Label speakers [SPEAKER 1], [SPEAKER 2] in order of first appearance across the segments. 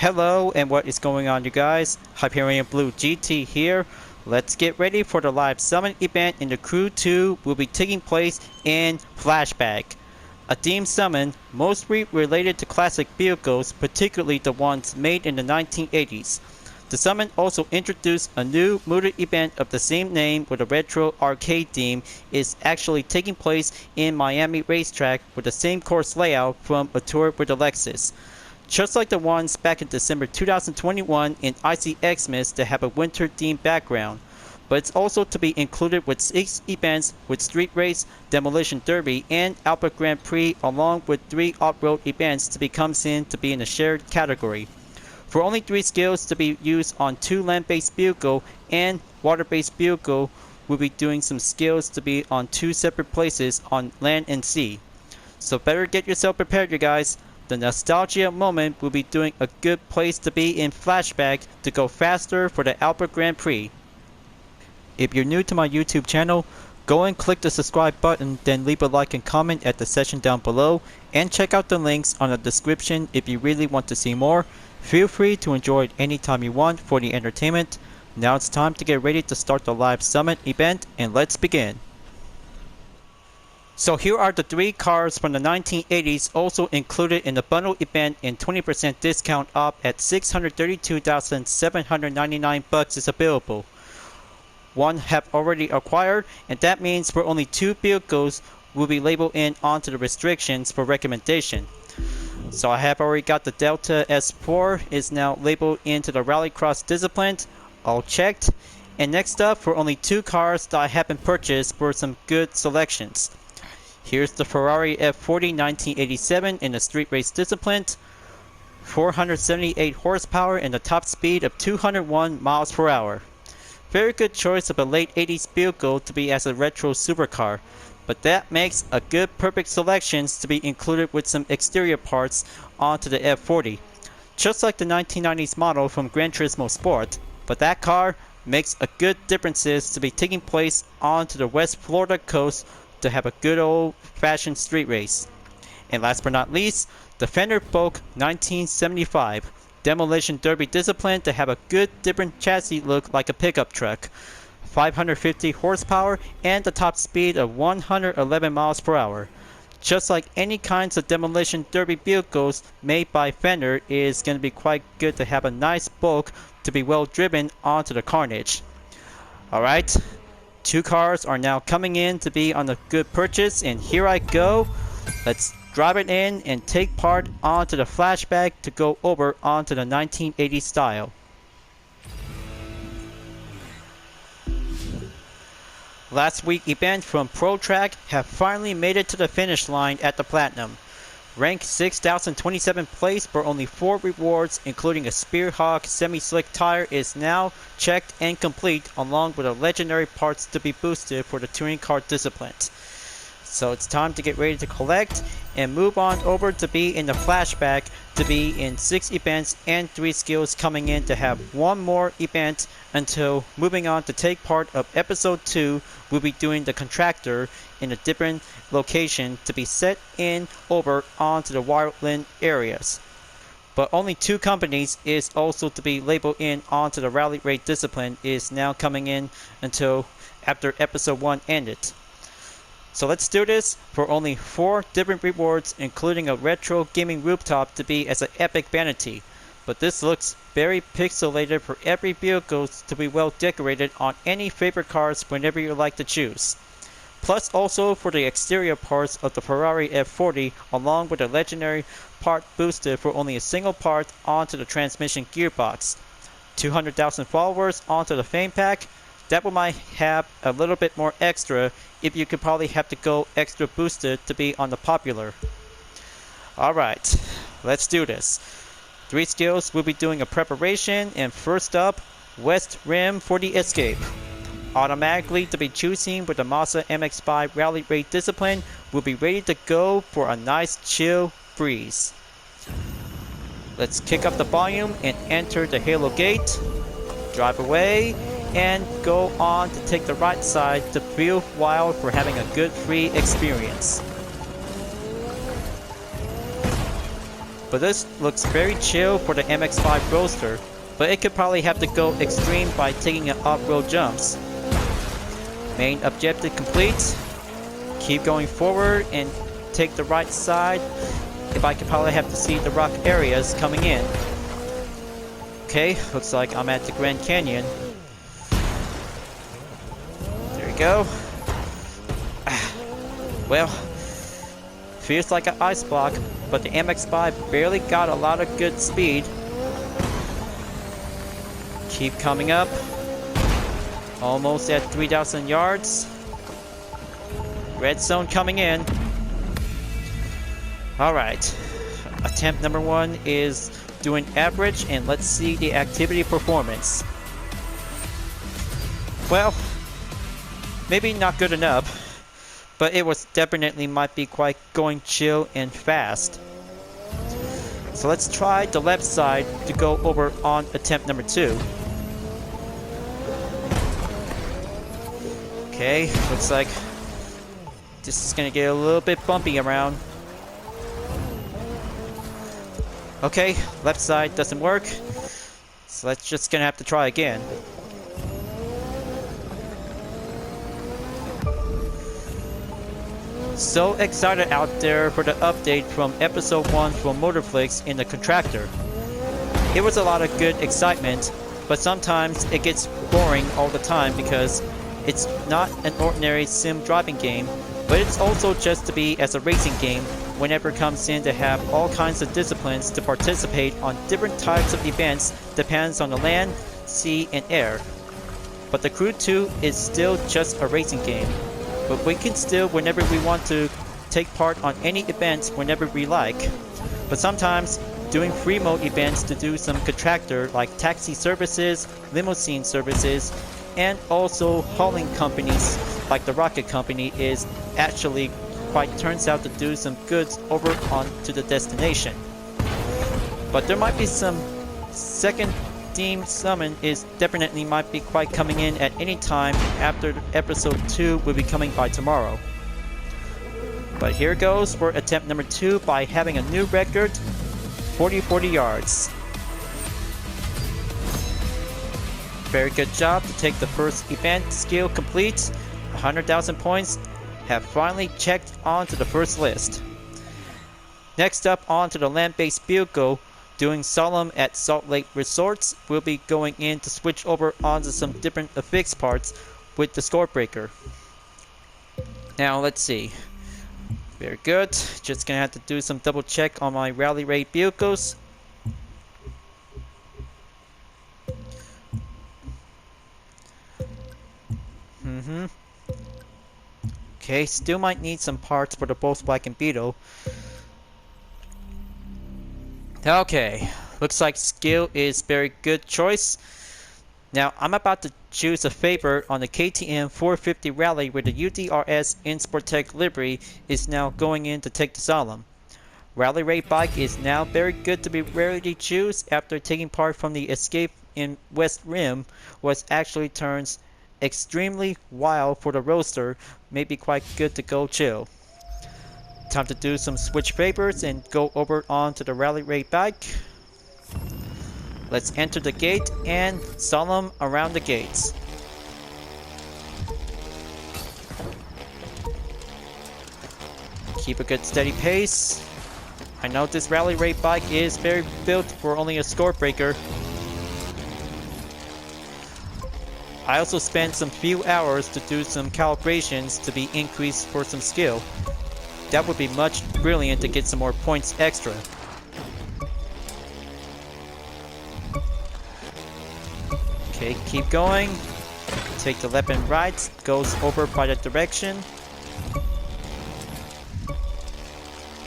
[SPEAKER 1] Hello, and what is going on, you guys? Hyperion-Blue-GT here. Let's get ready for the live summon event in the Crew 2 will be taking place in Flashback. A themed summon mostly related to classic vehicles, particularly the ones made in the 1980s. The summon also introduced a new motor event of the same name with a retro arcade theme. Is actually taking place in Miami racetrack with the same course layout from A Tour with Alexis. Just like the ones back in December 2021 in Icy Xmas that have a winter themed background. But it's also to be included with 6 events with Street Race, Demolition Derby, and Alpha Grand Prix, along with 3 off-road events to become seen to be in a shared category. For only 3 skills to be used on 2 land-based vehicle and water-based vehicle, we'll be doing some skills to be on 2 separate places on land and sea. So better get yourself prepared, you guys. The nostalgia moment will be doing a good place to be in Flashback to go faster for the Alpha Grand Prix. If you're new to my YouTube channel, go and click the subscribe button, then leave a like and comment at the section down below, and check out the links on the description if you really want to see more. Feel free to enjoy it anytime you want for the entertainment. Now it's time to get ready to start the live summit event, and let's begin. So here are the 3 cars from the 1980s also included in the bundle event, and 20% discount off at $632,799 is available. 1 have already acquired, and that means for only 2 vehicles will be labeled in onto the restrictions for recommendation. So I have already got the Delta S4 is now labeled into the Rallycross discipline, all checked. And next up, for only 2 cars that I haven't purchased for some good selections. Here's the Ferrari F40 1987 in the street race discipline, 478 horsepower and a top speed of 201 miles per hour. Very good choice of a late 80s vehicle to be as a retro supercar, but that makes a good perfect selections to be included with some exterior parts onto the F40. Just like the 1990s model from Gran Turismo Sport, but that car makes a good differences to be taking place onto the West Florida coast to have a good old-fashioned street race. And last but not least, the Fender Folk 1975 Demolition Derby discipline to have a good different chassis look like a pickup truck, 550 horsepower and a top speed of 111 miles per hour. Just like any kinds of Demolition Derby vehicles made by Fender, is going to be quite good to have a nice bulk to be well driven onto the carnage. Alright. 2 cars are now coming in to be on a good purchase, and here I go. Let's drive it in and take part onto the Flashback to go over onto the 1980s style. Last week event from Pro Track have finally made it to the finish line at the Platinum. Rank 6,027 place for only 4 rewards, including a Spearhawk semi-slick tire, is now checked and complete, along with the legendary parts to be boosted for the touring car discipline. So it's time to get ready to collect and move on over to be in the Flashback to be in 6 events and 3 skills coming in to have 1 more event until moving on to take part of episode 2. We'll be doing the contractor in a different location to be set in over onto the wildland areas. But only 2 companies is also to be labeled in onto the rally raid discipline is now coming in until after episode 1 ended. So let's do this for only 4 different rewards, including a retro gaming rooftop to be as an epic vanity. But this looks very pixelated for every vehicle to be well decorated on any favorite cars whenever you like to choose. Plus also for the exterior parts of the Ferrari F40, along with a legendary part boosted for only a single part onto the transmission gearbox. 200,000 followers onto the fame pack. That one might have a little bit more extra if you could probably have to go extra boosted to be on the popular. Alright, let's do this. 3 skills, we'll be doing a preparation, and first up, West Rim for the Escape. Automatically to be choosing with the Mazda MX-5 Rally Raid discipline, we'll be ready to go for a nice chill breeze. Let's kick up the volume and enter the Halo Gate, drive away, and go on to take the right side to feel wild for having a good free experience. but this looks very chill for the MX-5 Roadster, but it could probably have to go extreme by taking off-road jumps. Main objective complete. Keep going forward and take the right side. If I could probably have to see the rock areas coming in. Okay, looks like I'm at the Grand Canyon. There we go. Well, feels like an ice block, but the MX-5 barely got a lot of good speed. Keep coming up. Almost at 3,000 yards. Red zone coming in. Alright. Attempt number 1 is doing average, and let's see the activity performance. Well, maybe not good enough, but it was definitely might be quite going chill and fast. So let's try the left side to go over on attempt number 2. Okay, looks like this is gonna get a little bit bumpy around. Okay, left side doesn't work, so let's just gonna have to try again. So excited out there for the update from episode 1 from Motorflix in the contractor. It was a lot of good excitement, but sometimes it gets boring all the time because it's not an ordinary sim driving game, but it's also just to be as a racing game whenever it comes in to have all kinds of disciplines to participate on different types of events depends on the land, sea, and air. But the Crew 2 is still just a racing game, but we can still whenever we want to take part on any events whenever we like. But sometimes doing free mode events to do some contractor like taxi services, limousine services, and also hauling companies like the Rocket Company is actually quite turns out to do some goods over onto the destination. But there might be some second theme summon is definitely might be quite coming in at any time after episode 2 will be coming by tomorrow. But here goes for attempt number 2 by having a new record, 40 yards. Very good job to take the first event skill complete. 100,000 points have finally checked onto the first list. Next up onto the land-based vehicle, doing Solemn at Salt Lake Resorts. We'll be going in to switch over onto some different affix parts with the score breaker. Now let's see. Very good. Just gonna have to do some double check on my rally raid vehicles. Okay, still might need some parts for the Volkswagen Beetle. Okay, looks like skill is very good choice. Now I'm about to choose a favor on the KTM 450 Rally where the UDRS Insportec livery is now going in to take the Solemn. Rally Raid bike is now very good to be rarely choose after taking part from the Escape in West Rim, was actually turns extremely wild for the Roadster, may be quite good to go chill. Time to do some switch favors and go over onto the Rally Raid bike. Let's enter the gate and Solemn around the gates. Keep a good steady pace. I know this Rally Raid bike is very built for only a score breaker. I also spent some few hours to do some calibrations to be increased for some skill. That would be much brilliant to get some more points extra. Okay, keep going. Take the left and right, goes over by that direction.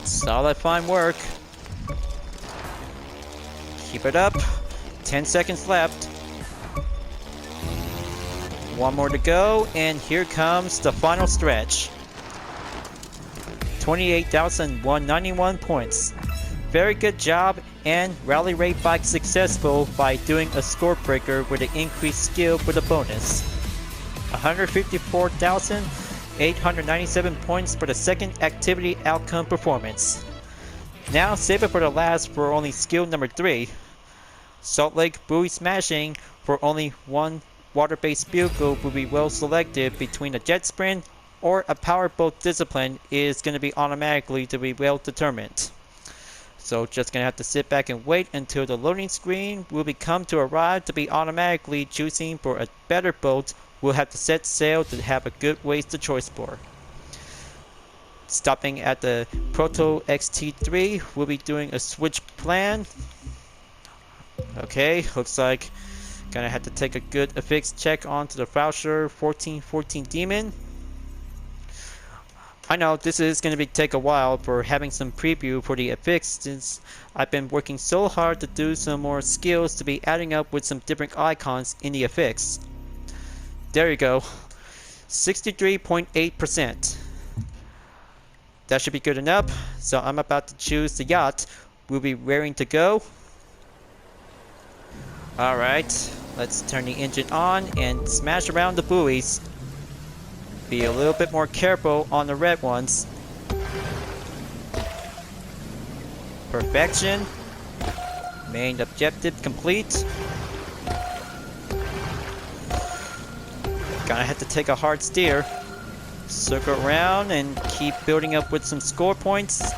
[SPEAKER 1] Solid fine work. Keep it up. 10 seconds left. One more to go, and here comes the final stretch. 28,191 points. Very good job, and Rally Raid bike successful by doing a score breaker with an increased skill for the bonus. 154,897 points for the second activity outcome performance. Now save it for the last for only skill number 3. Salt Lake Buoy Smashing for only one water-based vehicle will be well selected between a jet sprint or a powerboat discipline is going to be automatically to be well determined. So just going to have to sit back and wait until the loading screen will come to arrive to be automatically choosing for a better boat. We'll have to set sail to have a good ways to choice for. Stopping at the Proto XT3, we'll be doing a switch plan. Okay, looks like gonna have to take a good affix check onto the Frauscher 1414 Demon. I know this is gonna take a while for having some preview for the affix since I've been working so hard to do some more skills to be adding up with some different icons in the affix. There you go, 63.8%. That should be good enough. So I'm about to choose the yacht. We'll be raring to go. Alright, let's turn the engine on and smash around the buoys. Be a little bit more careful on the red ones. Perfection. Main objective complete. Gonna have to take a hard steer. Circle around and keep building up with some score points.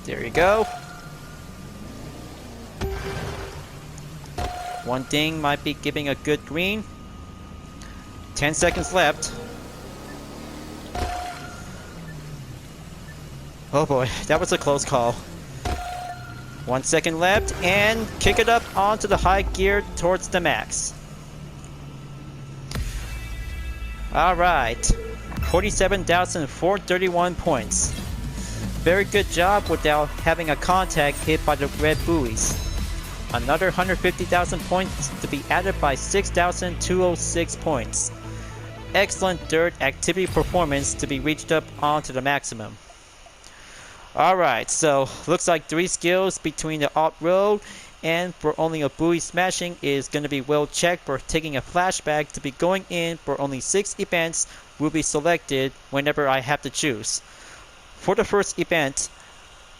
[SPEAKER 1] There you go. One ding might be giving a good green. 10 seconds left. Oh boy, that was a close call. 1 second left and kick it up onto the high gear towards the max. Alright, 47,431 points. Very good job without having a contact hit by the red buoys. Another 150,000 points to be added by 6,206 points. Excellent dirt activity performance to be reached up onto the maximum. Alright, so looks like 3 skills between the off-road and for only a buoy smashing is going to be well checked for taking a flashback to be going in for only 6 events will be selected whenever I have to choose. For the first event,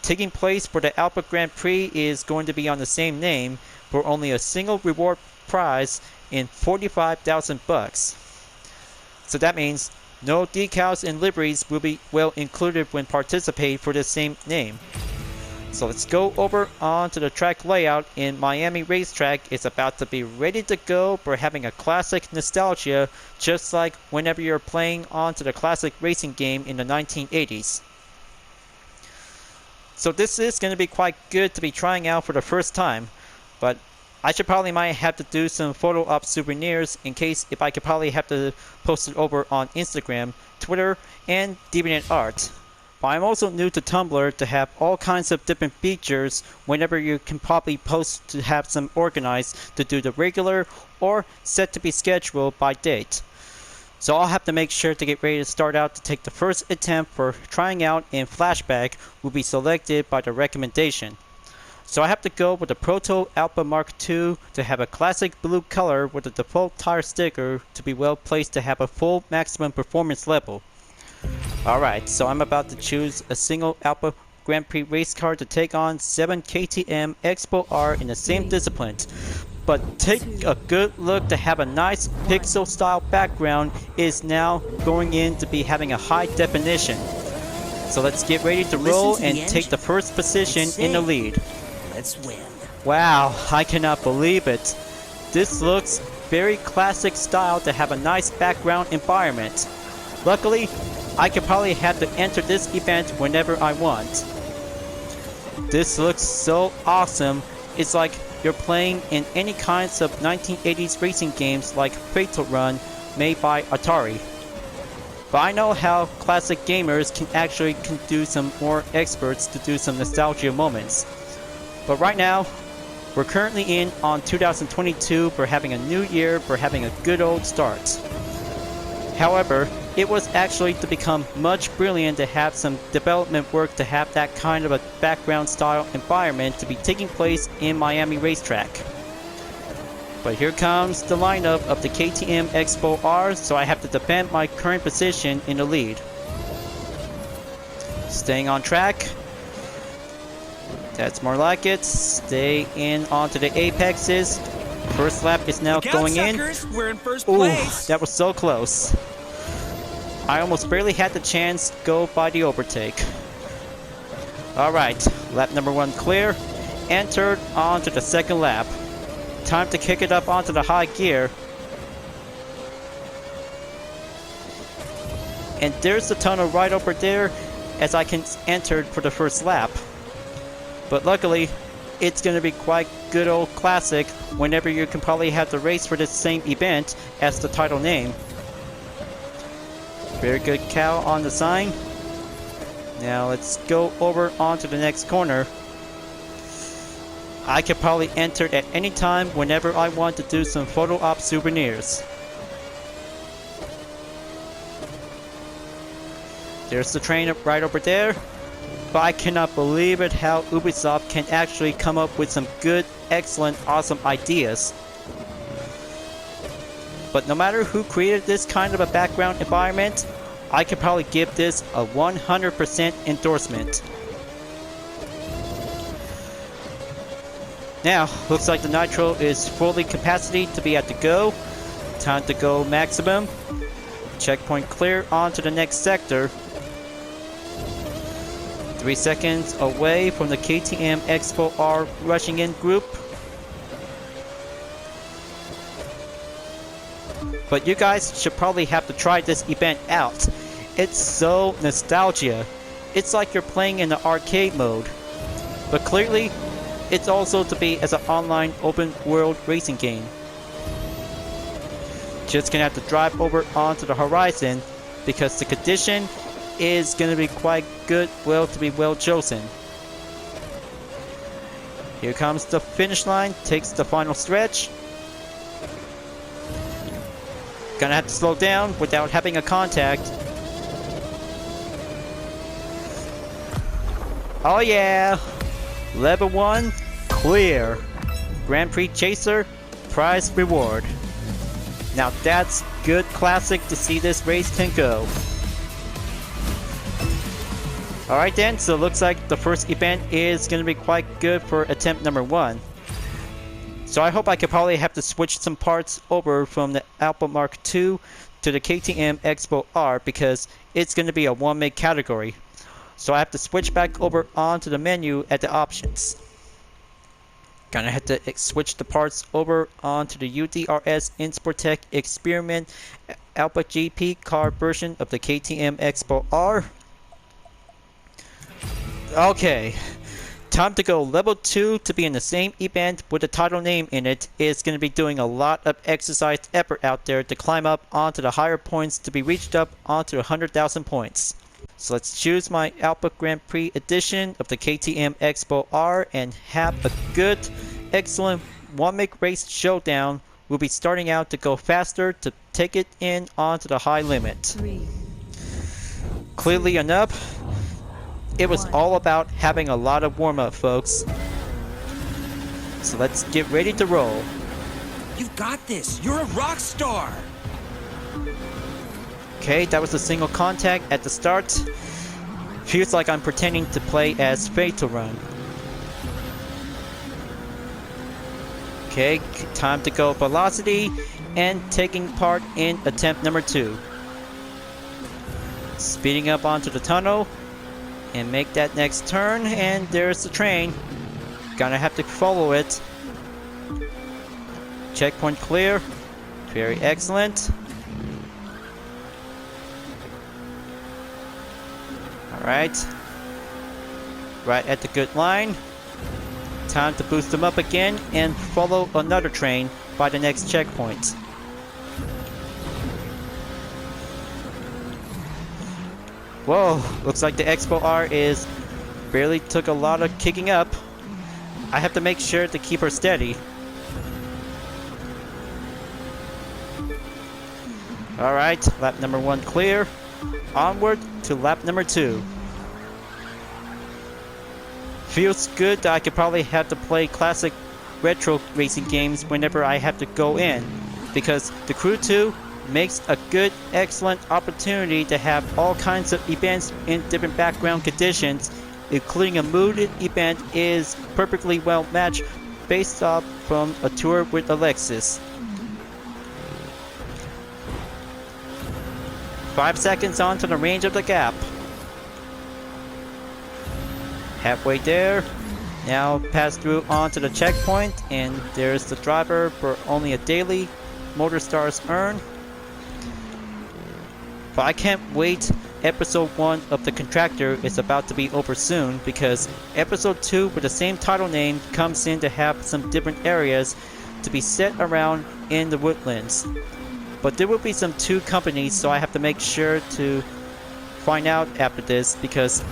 [SPEAKER 1] taking place for the Alpha Grand Prix is going to be on the same name for only a single reward prize in 45,000 bucks. So that means no decals and liveries will be well included when participate for the same name. So let's go over onto the track layout in Miami Racetrack. It's about to be ready to go for having a classic nostalgia just like whenever you're playing onto the classic racing game in the 1980s. So this is going to be quite good to be trying out for the first time, but I should probably might have to do some photo op souvenirs in case if I could probably have to post it over on Instagram, Twitter, and DeviantArt. But I'm also new to Tumblr to have all kinds of different features whenever you can probably post to have some organized to do the regular or set to be scheduled by date. So I'll have to make sure to get ready to start out to take the first attempt for trying out in flashback will be selected by the recommendation. So I have to go with the Proto Alpha Mark II to have a classic blue color with a default tire sticker to be well placed to have a full maximum performance level. Alright, so I'm about to choose a single Alpha Grand Prix race car to take on 7 KTM Expo R in the same discipline. But take a good look to have a nice pixel style background is now going in to be having a high definition. So let's get ready to roll and take the first position in the lead.
[SPEAKER 2] Let's win.
[SPEAKER 1] Wow, I cannot believe it. This looks very classic style to have a nice background environment. Luckily, I could probably have to enter this event whenever I want. This looks so awesome. It's like you're playing in any kinds of 1980s racing games like Fatal Run made by Atari. But I know how classic gamers can do some more experts to do some nostalgia moments. But right now, we're currently in on 2022 for having a new year, for having a good old start. However, it was actually to become much brilliant to have some development work to have that kind of a background style environment to be taking place in Miami Racetrack. But here comes the lineup of the KTM Expo R, so I have to defend my current position in the lead. Staying on track. That's more like it. Stay in onto the apexes. First lap is now going in.
[SPEAKER 2] We're in first
[SPEAKER 1] Ooh,
[SPEAKER 2] place.
[SPEAKER 1] that was so close. I almost barely had the chance to go by the overtake. Alright, lap number 1 clear. Entered onto the second lap. Time to kick it up onto the high gear. And there's the tunnel right over there as I can enter for the first lap. But luckily, it's going to be quite good old classic whenever you can probably have to race for this same event as the title name. Very good cow on the sign. Now let's go over onto the next corner. I could probably enter at any time whenever I want to do some photo op souvenirs. There's the train right over there. But I cannot believe it how Ubisoft can actually come up with some good, excellent, awesome ideas. But no matter who created this kind of a background environment, I could probably give this a 100% endorsement. Now, looks like the nitro is fully capacity to be at the go. Time to go maximum. Checkpoint clear onto the next sector. 3 seconds away from the KTM Expo R rushing in group. But you guys should probably have to try this event out. It's so nostalgia. It's like you're playing in the arcade mode. But clearly, it's also to be as an online open world racing game. Just gonna have to drive over onto the horizon because the condition is going to be quite good, to be well chosen. Here comes the finish line, takes the final stretch. Gonna have to slow down without having a contact. Oh yeah! Level 1, clear. Grand Prix Chaser, prize reward. Now that's good classic to see this race can go. Alright then, so it looks like the first event is going to be quite good for attempt number 1. So I hope I could probably have to switch some parts over from the Alpha Mark II to the KTM Expo R because it's going to be a one-make category. So I have to switch back over onto the menu at the options. Gonna have to switch the parts over onto the UDRS Insportec Experiment Alpha GP car version of the KTM Expo R. Okay, time to go level 2 to be in the same event with the title name in it. Is going to be doing a lot of exercised effort out there to climb up onto the higher points to be reached up onto 100,000 points. So let's choose my Alpha Grand Prix edition of the KTM Expo R and have a good, excellent one-make race showdown. We'll be starting out to go faster to take it in onto the high limit. Clearly enough, it was all about having a lot of warm-up, folks. So let's get ready to roll.
[SPEAKER 2] You've got this. You're a rock star.
[SPEAKER 1] Okay, that was a single contact at the start. Feels like I'm pretending to play as Fatal Run. Okay, time to go velocity and taking part in attempt number 2. Speeding up onto the tunnel. And make that next turn, and there's the train. Gonna have to follow it. Checkpoint clear. Very excellent. Alright. Right at the good line. Time to boost them up again and follow another train by the next checkpoint. Whoa, looks like the Expo R is barely took a lot of kicking up. I have to make sure to keep her steady. Alright, lap number 1 clear. Onward to lap number 2. Feels good that I could probably have to play classic retro racing games whenever I have to go in. Because the Crew 2 makes a good, excellent opportunity to have all kinds of events in different background conditions, including a mooded event is perfectly well matched based off from a tour with Alexis. 5 seconds onto the range of the gap. Halfway there. Now pass through onto the checkpoint, and there's the driver for only a daily Motor Stars earn. But I can't wait. Episode 1 of the Contractor is about to be over soon, because Episode 2 with the same title name comes in to have some different areas to be set around in the woodlands. But there will be some 2 companies, so I have to make sure to find out after this, because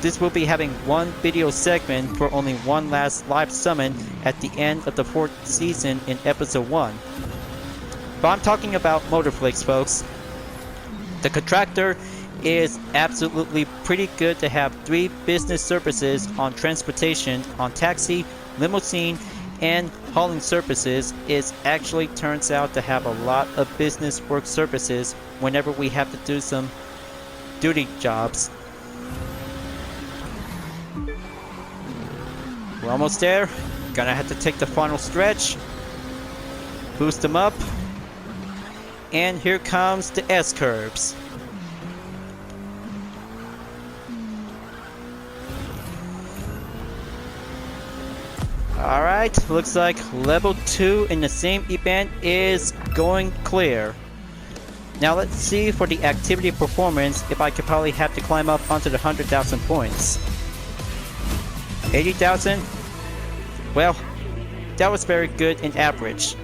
[SPEAKER 1] this will be having one video segment for only one last live summon at the end of the 4th season in Episode 1. But I'm talking about Motorflix, folks. The Contractor is absolutely pretty good to have 3 business services on transportation, on taxi, limousine, and hauling services. It actually turns out to have a lot of business work services whenever we have to do some duty jobs. We're almost there. Gonna have to take the final stretch. Boost them up. And here comes the S-curves. Alright, looks like level 2 in the same event is going clear. Now let's see for the activity performance if I could probably have to climb up onto the 100,000 points. 80,000? Well, that was very good in average.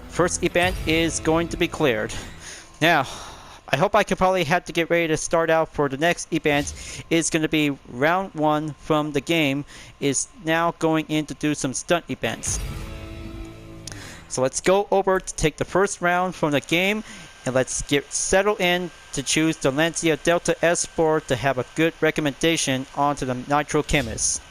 [SPEAKER 1] First event is going to be cleared. Now, I hope I can probably have to get ready to start out for the next event. It's going to be round 1 from the game. Is now going in to do some stunt events. So let's go over to take the first round from the game, and let's get settled in to choose the Lancia Delta S4 to have a good recommendation onto the Nitro Chemist.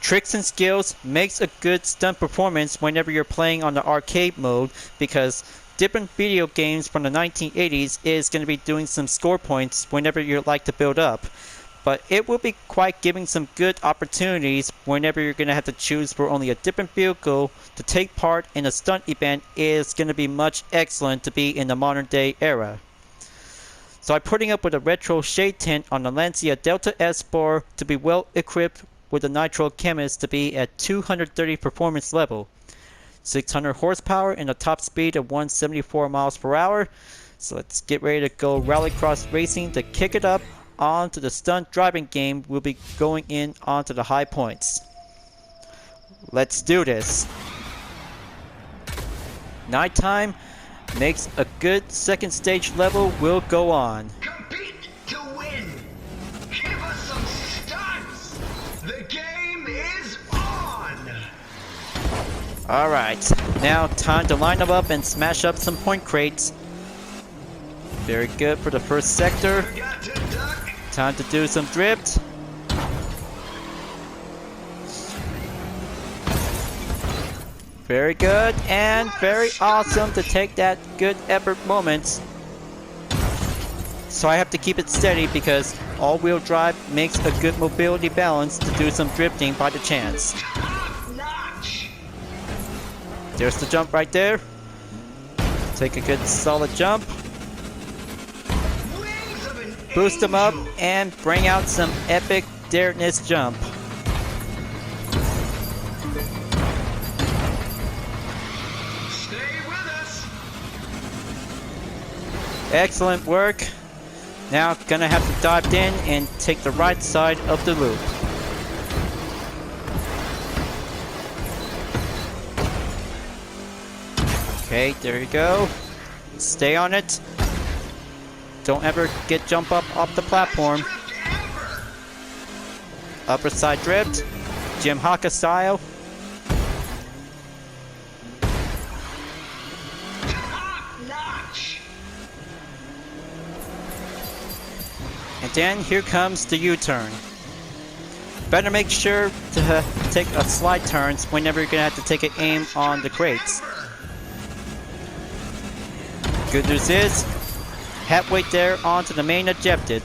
[SPEAKER 1] Tricks and skills makes a good stunt performance whenever you're playing on the arcade mode, because different video games from the 1980s is going to be doing some score points whenever you like to build up. But it will be quite giving some good opportunities whenever you're going to have to choose for only a different vehicle to take part in a stunt event. Is going to be much excellent to be in the modern day era. So I'm putting up with a retro shade tint on the Lancia Delta S4 to be well equipped with the Nitro Chemist to be at 230 performance level, 600 horsepower and a top speed of 174 miles per hour. So let's get ready to go rallycross racing to kick it up onto the stunt driving game. We'll be going in onto the high points. Let's do this. Nighttime makes a good second stage level. Will go on.
[SPEAKER 3] Compete to win. Give us some stunts. The game is on.
[SPEAKER 1] Alright, now time to line them up and smash up some point crates. Very good for the first sector.
[SPEAKER 3] Forgot to duck.
[SPEAKER 1] Time to do some drift. Very good and very awesome to take that good effort moments. So I have to keep it steady because all-wheel drive makes a good mobility balance to do some drifting by the chance.
[SPEAKER 3] Top notch.
[SPEAKER 1] There's the jump right there. Take a good solid jump.
[SPEAKER 3] Wings of an
[SPEAKER 1] Boost them up
[SPEAKER 3] angel.
[SPEAKER 1] and bring out some epic dareness jump.
[SPEAKER 3] Stay with us.
[SPEAKER 1] Excellent work. Now gonna have to dive in and take the right side of the loop. Okay, there you go. Stay on it. Don't ever get jump up off the platform.
[SPEAKER 3] Drift ever.
[SPEAKER 1] Upper side drift. Jim Haka style.
[SPEAKER 3] Top notch.
[SPEAKER 1] And then here comes the U-turn. Better make sure to take a slide turns whenever you're gonna have to take an aim on the crates. Good news is, halfway there onto the main objective.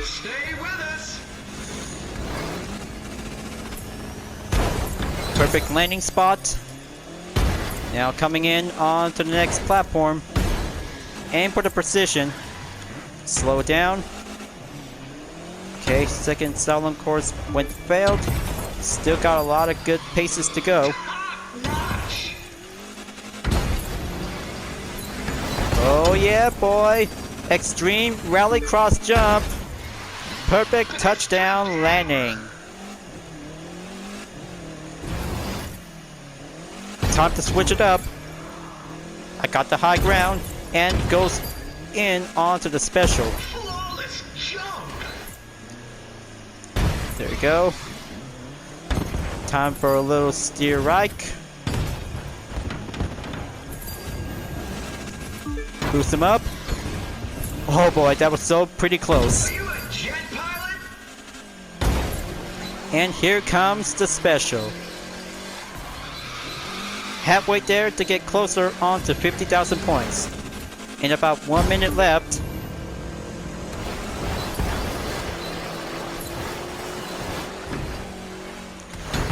[SPEAKER 3] Stay with us.
[SPEAKER 1] Perfect landing spot. Now coming in onto the next platform. Aim for the precision. Slow it down. Okay, second slalom course went failed. Still got a lot of good paces to go. Oh yeah, boy. Extreme rallycross jump. Perfect touchdown landing. Time to switch it up. I got the high ground and goes in onto the special.
[SPEAKER 3] Flawless jump.
[SPEAKER 1] There you go. Time for a little steer right. Boost him up. Oh boy, that was so pretty close.
[SPEAKER 3] Are you a jet pilot?
[SPEAKER 1] And here comes the special. Halfway there to get closer on to 50,000 points. In about 1 minute left.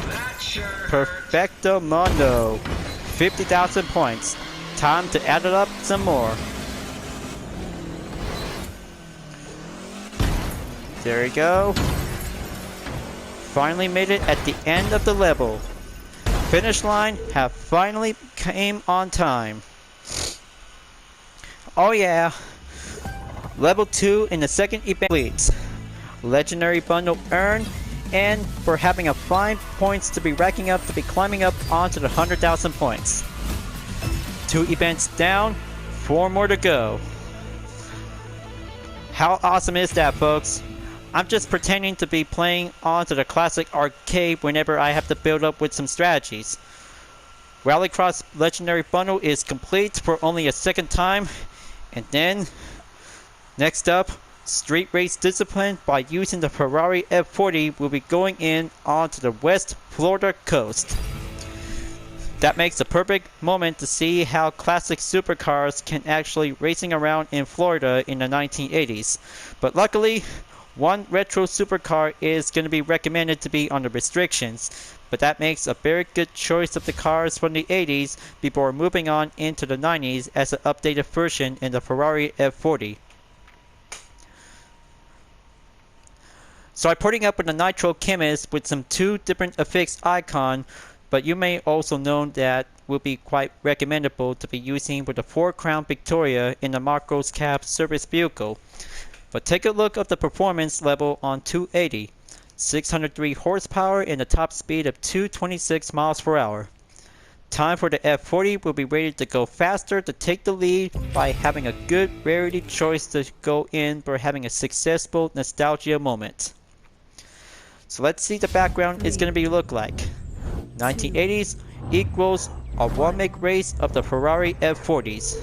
[SPEAKER 3] That sure hurts.
[SPEAKER 1] Perfecto Mundo. 50,000 points. Time to add it up some more. There you go. Finally made it at the end of the level. Finish line have finally came on time. Oh yeah. Level 2 in the second event leads. Legendary bundle earned, and for having a 5 points to be racking up to be climbing up onto the 100,000 points. 2 events down, 4 more to go. How awesome is that, folks? I'm just pretending to be playing onto the classic arcade whenever I have to build up with some strategies. Rallycross Legendary Bundle is complete for only a second time. And then, next up, Street Race Discipline by using the Ferrari F40 will be going in onto the West Florida coast. That makes a perfect moment to see how classic supercars can actually racing around in Florida in the 1980s. But luckily, one retro supercar is going to be recommended to be under restrictions, but that makes a very good choice of the cars from the 80s before moving on into the 90s as an updated version in the Ferrari F40. So I'm putting up with the Nitro Chemist with some 2 different affixed icon, but you may also know that will be quite recommendable to be using with the 4 Crown Victoria in the Marcos Cab service vehicle. But take a look at the performance level on 280. 603 horsepower and a top speed of 226 miles per hour. Time for the F40 will be rated to go faster to take the lead by having a good rarity choice to go in for having a successful nostalgia moment. So let's see the background is going to be look like. 1980s equals a one-make race of the Ferrari F40s.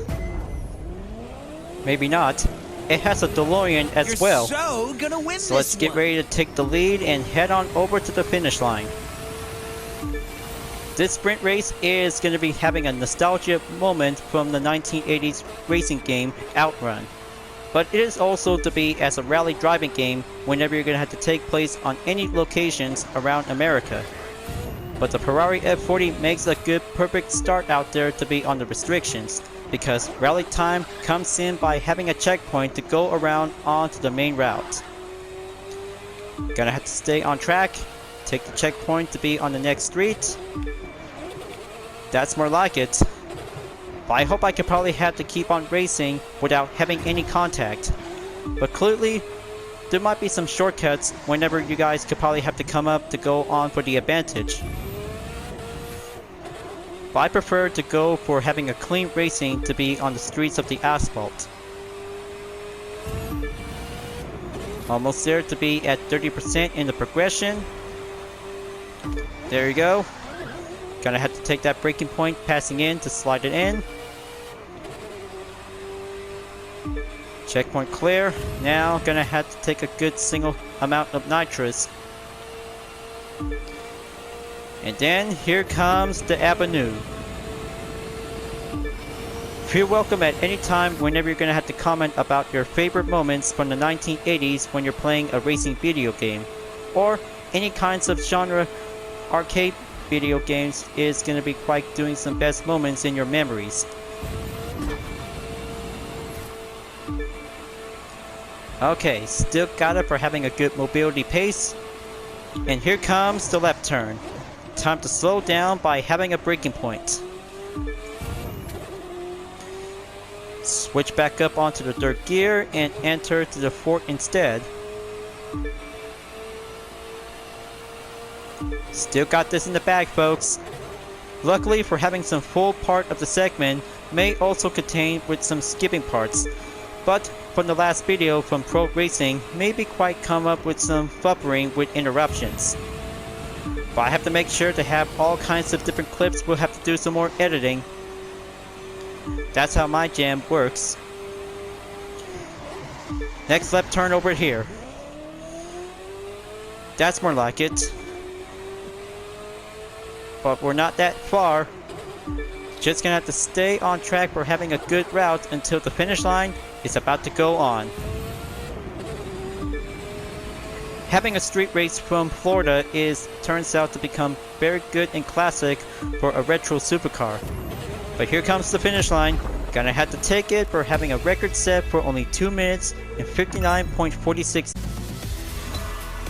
[SPEAKER 1] Maybe not. It has a DeLorean as well.
[SPEAKER 2] So gonna win
[SPEAKER 1] So let's get ready to take the lead and head on over to the finish line. This sprint race is going to be having a nostalgia moment from the 1980s racing game Outrun. But it is also to be as a rally driving game whenever you're going to have to take place on any locations around America. But the Ferrari F40 makes a good perfect start out there to be on the restrictions, because rally time comes in by having a checkpoint to go around onto the main route. Gonna have to stay on track, take the checkpoint to be on the next street. That's more like it. But I hope I could probably have to keep on racing without having any contact. But clearly, there might be some shortcuts whenever you guys could probably have to come up to go on for the advantage. But I prefer to go for having a clean racing to be on the streets of the asphalt. Almost there to be at 30% in the progression. There you go. Gonna have to take that braking point passing in to slide it in. Checkpoint clear. Now gonna have to take a good single amount of nitrous. And then here comes the avenue. Feel welcome at any time whenever you're gonna have to comment about your favorite moments from the 1980s when you're playing a racing video game. Or any kinds of genre arcade video games is gonna be quite doing some best moments in your memories. Okay, still got it for having a good mobility pace. And here comes the left turn. Time to slow down by having a braking point. Switch back up onto the third gear and enter to the fourth instead. Still got this in the bag, folks. Luckily for having some full part of the segment may also contain with some skipping parts. But from the last video from Pro Racing, maybe quite come up with some buffering with interruptions. But I have to make sure to have all kinds of different clips. We'll have to do some more editing. That's how my jam works. Next left turn over here. That's more like it. But we're not that far. Just gonna have to stay on track for having a good route until the finish line is about to go on. Having a street race from Florida turns out to become very good and classic for a retro supercar. But here comes the finish line. Gonna have to take it for having a record set for only 2 minutes and 59.46.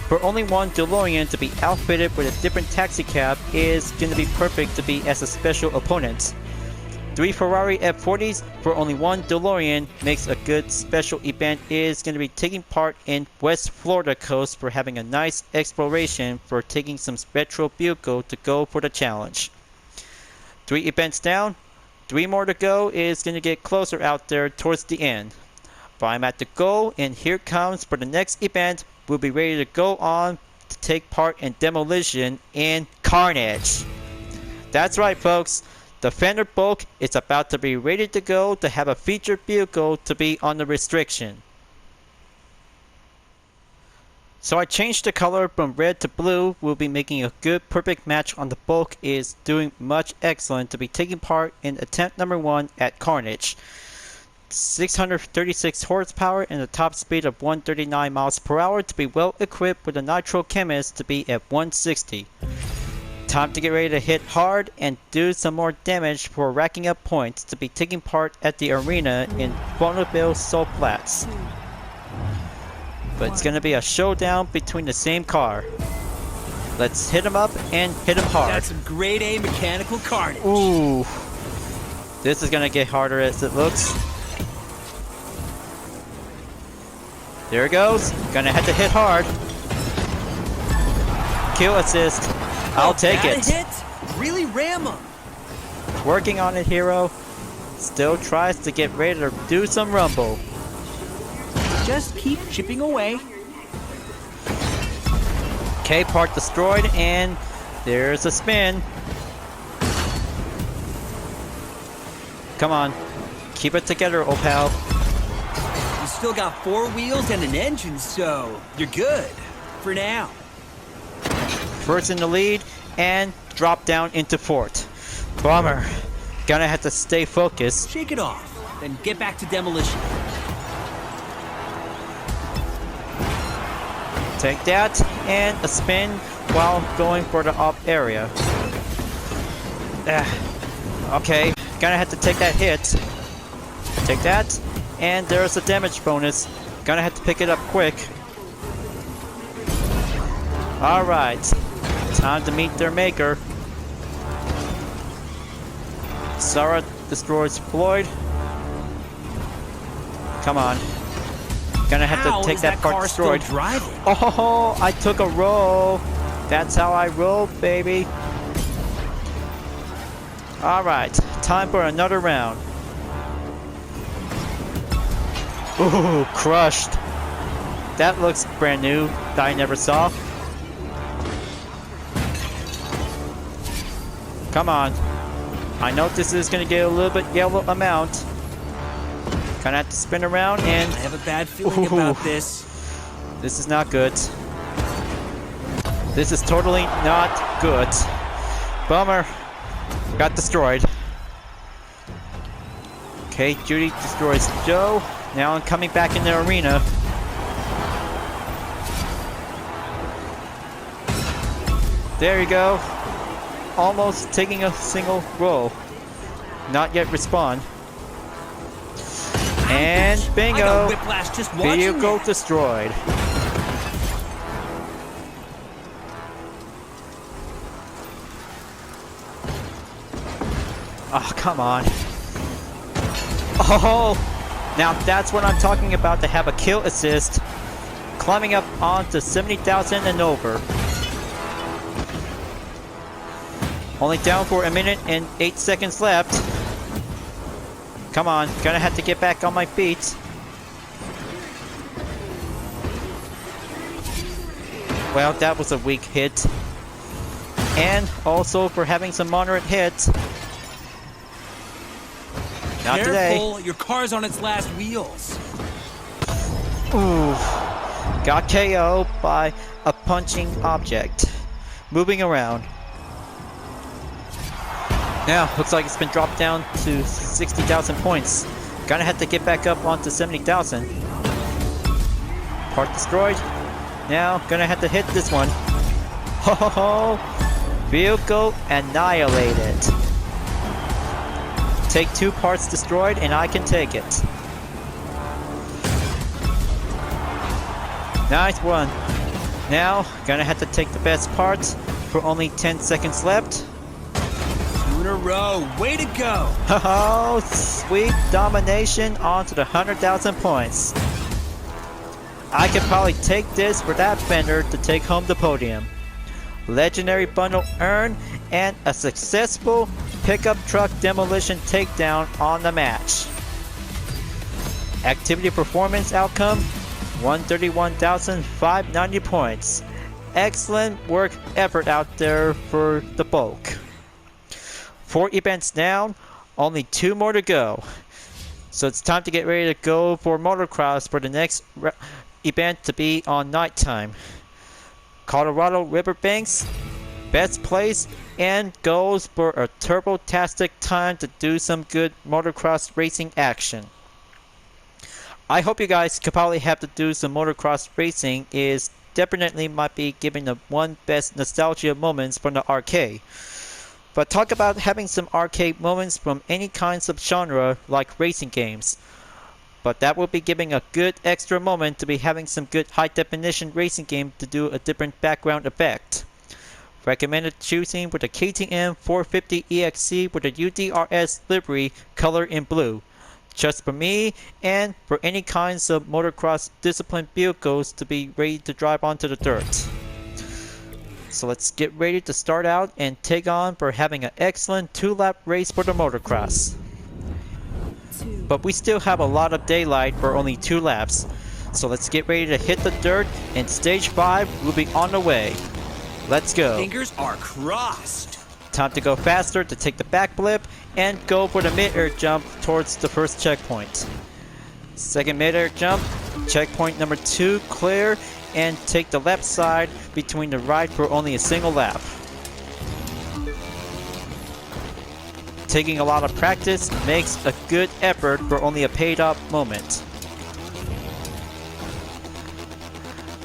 [SPEAKER 1] For only one DeLorean to be outfitted with a different taxi cab is gonna be perfect to be as a special opponent. 3 Ferrari F40s for only one DeLorean makes a good special event is going to be taking part in West Florida coast for having a nice exploration for taking some retro vehicle to go for the challenge. 3 events down, 3 more to go is going to get closer out there towards the end. But I'm at the goal and here comes for the next event. We'll be ready to go on to take part in Demolition and Carnage. That's right, folks. The fender bulk is about to be ready to go to have a featured vehicle to be on the restriction. So I changed the color from red to blue. We'll be making a good perfect match on the bulk is doing much excellent to be taking part in attempt number 1 at Carnage. 636 horsepower and a top speed of 139 miles per hour to be well equipped with a nitro chemist to be at 160. Time to get ready to hit hard and do some more damage for racking up points to be taking part at the arena in Bonneville Salt Flats. But it's going to be a showdown between the same car. Let's hit him up and hit him hard.
[SPEAKER 2] That's some grade A mechanical carnage.
[SPEAKER 1] Ooh. This is going to get harder as it looks. There it goes. Gonna have to hit hard. Kill assist. I'll take it.
[SPEAKER 2] Hit? Really ram him.
[SPEAKER 1] Working on it, hero. Still tries to get ready to do some rumble.
[SPEAKER 2] Just keep chipping away.
[SPEAKER 1] K part destroyed, and there's a spin. Come on. Keep it together, old pal.
[SPEAKER 2] You still got 4 wheels and an engine, so you're good. For now.
[SPEAKER 1] First in the lead, and drop down into fourth. Bummer. Gonna have to stay focused.
[SPEAKER 2] Shake it off, then get back to Demolition.
[SPEAKER 1] Take that, and a spin while going for the off area. Okay, gonna have to take that hit. Take that, and there's a damage bonus. Gonna have to pick it up quick. Alright, time to meet their maker. Sarah destroys Floyd. Come on. Gonna have to take that part destroyed. Oh, I took a roll. That's how I roll, baby. Alright, time for another round. Ooh, crushed. That looks brand new that I never saw. Come on. I know this is gonna get a little bit yellow amount. Gonna have to spin around and...
[SPEAKER 2] I have a bad feeling about this.
[SPEAKER 1] This is not good. This is totally not good. Bummer. Got destroyed. Okay, Judy destroys Joe. Now I'm coming back in the arena. There you go. Almost taking a single roll. Not yet respawn. And bingo!
[SPEAKER 2] I got whiplash just watching
[SPEAKER 1] Vehicle
[SPEAKER 2] that.
[SPEAKER 1] destroyed. Oh, come on. Oh! Now that's what I'm talking about, to have a kill assist. Climbing up onto 70,000 and over. Only down for a minute and 8 seconds left. Come on, gonna have to get back on my feet. Well, that was a weak hit. And also for having some moderate hits. Not
[SPEAKER 2] Careful,
[SPEAKER 1] today.
[SPEAKER 2] your car's on its last wheels.
[SPEAKER 1] Ooh. Got KO by a punching object. Moving around. Now, looks like it's been dropped down to 60,000 points. Gonna have to get back up onto 70,000. Part destroyed. Now, gonna have to hit this one. Ho ho ho! Vehicle annihilated. Take 2 parts destroyed and I can take it. Nice one. Now, gonna have to take the best parts for only 10 seconds left.
[SPEAKER 2] 2 in a row. Way to go.
[SPEAKER 1] Oh, sweet domination onto the 100,000 points. I could probably take this for that vendor to take home the podium. Legendary bundle earned and a successful pickup truck demolition takedown on the match. Activity performance outcome 131,590 points. Excellent work effort out there for the bulk. 4 events down, only 2 more to go. So it's time to get ready to go for motocross for the next event to be on nighttime. Colorado Riverbanks, best place, and goes for a turbo-tastic time to do some good motocross racing action. I hope you guys could probably have to do some motocross racing. Is definitely might be giving the one best nostalgia moments from the arcade. But talk about having some arcade moments from any kinds of genre like racing games. But that will be giving a good extra moment to be having some good high definition racing game to do a different background effect. Recommended choosing with the KTM 450 EXC with a UDRS livery color in blue. Just for me and for any kinds of motocross disciplined vehicles to be ready to drive onto the dirt. So let's get ready to start out and take on for having an excellent 2-lap race for the motocross. But we still have a lot of daylight for only 2 laps. So let's get ready to hit the dirt, and stage 5 will be on the way. Let's go.
[SPEAKER 2] Fingers are crossed.
[SPEAKER 1] Time to go faster to take the backflip and go for the mid-air jump towards the first checkpoint. Second mid-air jump, checkpoint number 2 clear, and take the left side between the right for only a single lap. Taking a lot of practice makes a good effort for only a paid-off moment.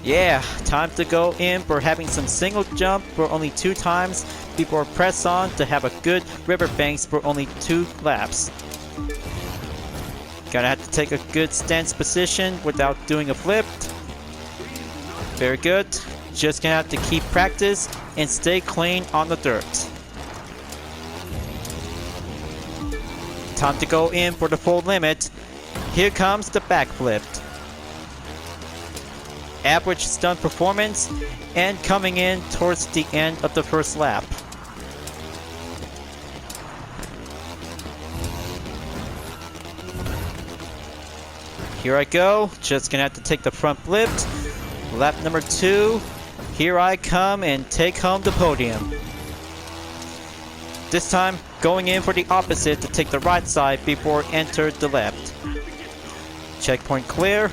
[SPEAKER 1] Yeah, time to go in for having some single jump for only 2 times before press on to have a good riverbanks for only 2 laps. Gonna have to take a good stance position without doing a flip. Very good. Just gonna have to keep practice and stay clean on the dirt. Time to go in for the full limit. Here comes the backflip. Average stunt performance and coming in towards the end of the first lap. Here I go. Just gonna have to take the front flip. Lap number 2. Here I come and take home the podium. This time going in for the opposite to take the right side before enter the left. Checkpoint clear.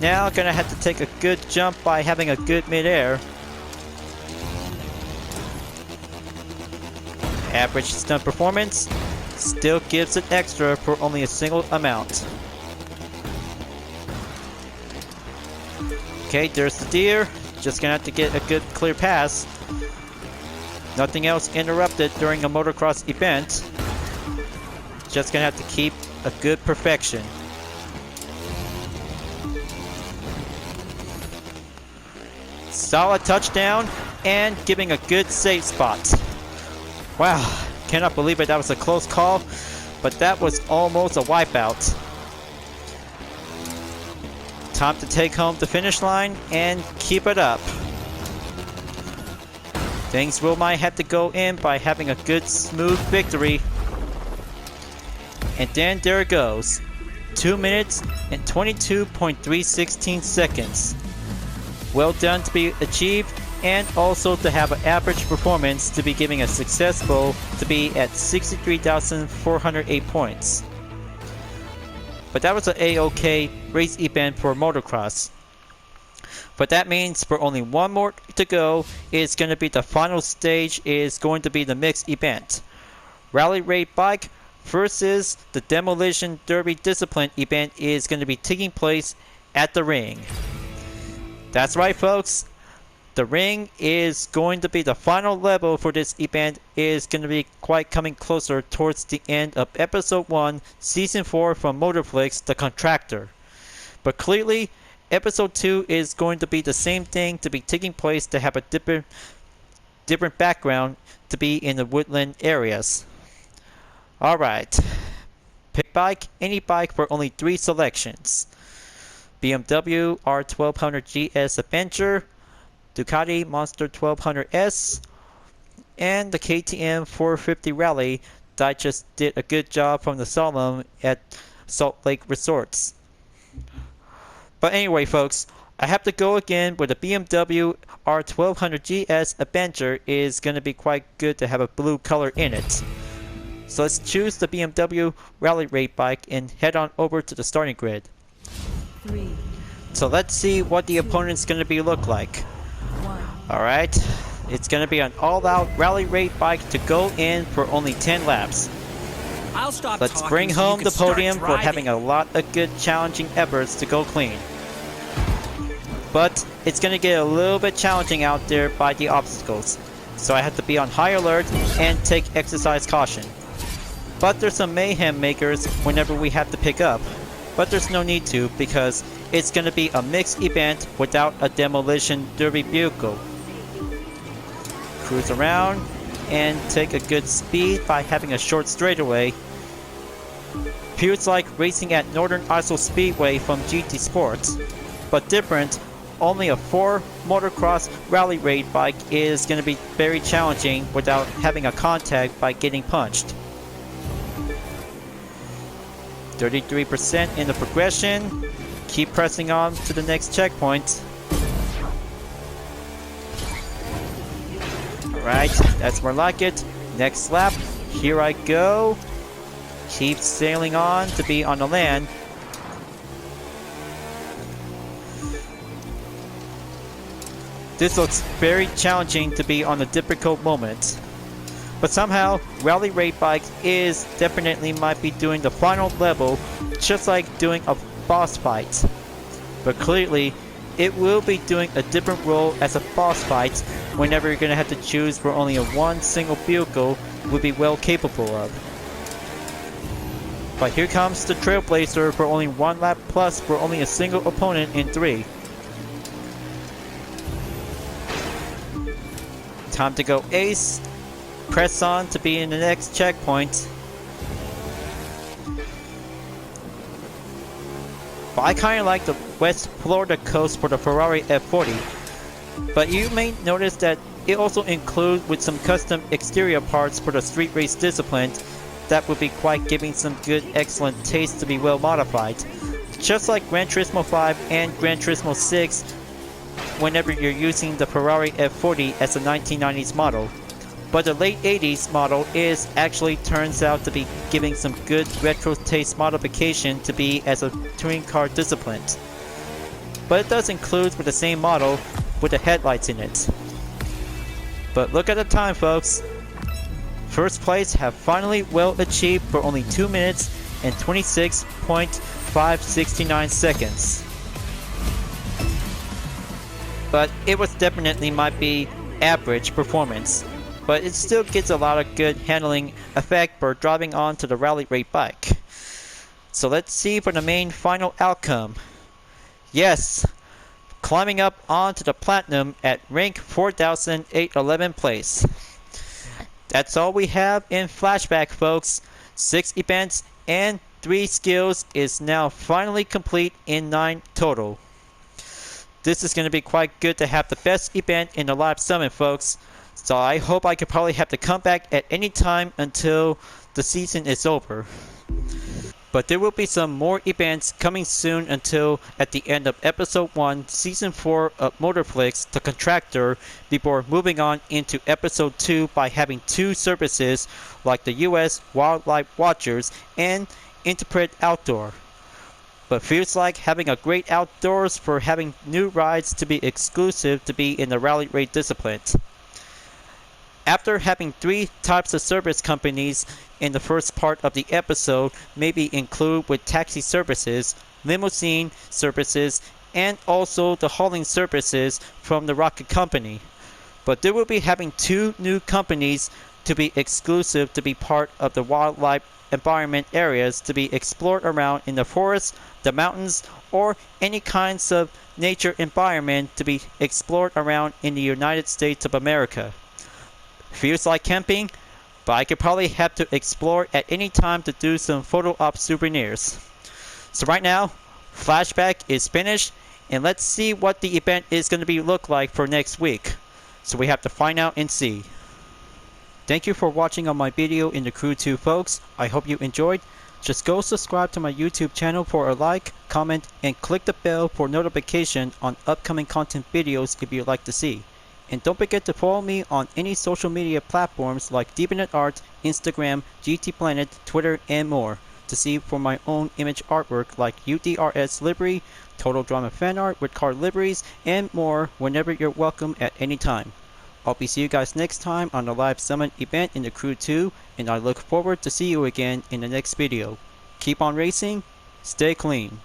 [SPEAKER 1] Now gonna have to take a good jump by having a good midair. Average stunt performance. Still gives it extra for only a single amount. Okay, there's the deer. Just gonna have to get a good clear pass. Nothing else interrupted during a motocross event. Just gonna have to keep a good perfection. Solid touchdown and giving a good safe spot. Wow, cannot believe it, that was a close call, but that was almost a wipeout. Time to take home the finish line and keep it up. Things might have to go in by having a good smooth victory. And then there it goes. 2 minutes and 22.316 seconds. Well done to be achieved, and also to have an average performance to be giving a successful to be at 63,408 points. But that was an A-OK race event for motocross. But that means for only one more to go, it's going to be the final stage is going to be the mixed event. Rally Raid Bike versus the Demolition Derby Discipline event is going to be taking place at the ring. That's right, folks. The ring is going to be the final level for this event. Is going to be quite coming closer towards the end of episode 1, season 4 from Motorflix, The Contractor. But clearly, episode 2 is going to be the same thing to be taking place to have a different background to be in the woodland areas. Alright. Pick bike, any bike for only 3 selections. BMW R1200 GS Adventure, Ducati Monster 1200S, and the KTM 450 Rally that I just did a good job from the Solemn at Salt Lake Resorts. But anyway, folks, I have to go again with the BMW R1200 GS Adventure is going to be quite good to have a blue color in it. So let's choose the BMW Rally Raid bike and head on over to the starting grid.
[SPEAKER 4] 3.
[SPEAKER 1] So let's see what the opponent's going to be look like.
[SPEAKER 4] 1.
[SPEAKER 1] Alright, it's going to be an all-out Rally Raid bike to go in for only 10 laps.
[SPEAKER 2] I'll stop
[SPEAKER 1] Let's
[SPEAKER 2] talking
[SPEAKER 1] bring
[SPEAKER 2] so you
[SPEAKER 1] home
[SPEAKER 2] can
[SPEAKER 1] the
[SPEAKER 2] start
[SPEAKER 1] podium for
[SPEAKER 2] driving.
[SPEAKER 1] having a lot of good challenging efforts to go clean. But it's going to get a little bit challenging out there by the obstacles, so I have to be on high alert and take exercise caution. But there's some mayhem makers whenever we have to pick up, but there's no need to because it's going to be a mixed event without a Demolition Derby vehicle. Cruise around and take a good speed by having a short straightaway. Feels like racing at Northern Islay Speedway from GT Sports, but different. Only a 4 motocross Rally Raid bike is going to be very challenging without having a contact by getting punched. 33% in the progression. Keep pressing on to the next checkpoint. Alright, that's more like it. Next lap, here I go. Keep sailing on to be on the land. This looks very challenging to be on a difficult moment. But somehow, Rally Raid Bike is definitely might be doing the final level, just like doing a boss fight. But clearly, it will be doing a different role as a boss fight whenever you're going to have to choose for only one single vehicle would be well capable of. But here comes the Trailblazer for only 1 lap plus for only a single opponent in 3. Time to go ace. Press on to be in the next checkpoint. But I kinda like the West Florida coast for the Ferrari F40. But you may notice that it also includes with some custom exterior parts for the street race discipline that would be quite giving some good excellent taste to be well modified. Just like Gran Turismo 5 and Gran Turismo 6 whenever you're using the Ferrari F40 as a 1990s model. but the late 80s model is actually turns out to be giving some good retro taste modification to be as a touring car discipline. But it does include with the same model with the headlights in it. But look at the time, folks. First place have finally well achieved for only 2 minutes and 26.569 seconds. But it was definitely might be average performance, but it still gets a lot of good handling effect for driving onto the rally raid bike. So let's see for the main final outcome. Yes, climbing up onto the platinum at rank 4,811 place. That's all we have in flashback, folks. 6 events and 3 skills is now finally complete in 9 total. This is going to be quite good to have the best event in the live summit, folks. So I hope I could probably have to come back at any time until the season is over. But there will be some more events coming soon until at the end of episode 1, season 4 of Motorflix, The Contractor, before moving on into episode 2 by having 2 services like the US Wildlife Watchers and Interpret Outdoor. But feels like having a great outdoors for having new rides to be exclusive to be in the rally raid discipline. After having 3 types of service companies in the first part of the episode, maybe include with taxi services, limousine services, and also the hauling services from the Rocket Company. But there will be having 2 new companies to be exclusive to be part of the wildlife environment areas to be explored around in the forest, the mountains, or any kinds of nature environment to be explored around in the United States of America. Feels like camping, but I could probably have to explore at any time to do some photo op souvenirs. So right now, flashback is finished, and let's see what the event is going to be look like for next week. So we have to find out and see. Thank you for watching on my video in the Crew 2, folks. I hope you enjoyed. Just go subscribe to my YouTube channel for a like, comment, and click the bell for notification on upcoming content videos if you'd like to see. And don't forget to follow me on any social media platforms like DeviantArt, Instagram, GT Planet, Twitter, and more to see for my own image artwork like UDRS livery, Total Drama fan art with card liveries, and more whenever you're welcome at any time. I'll be see you guys next time on the live summit event in the Crew 2, and I look forward to see you again in the next video. Keep on racing, stay clean.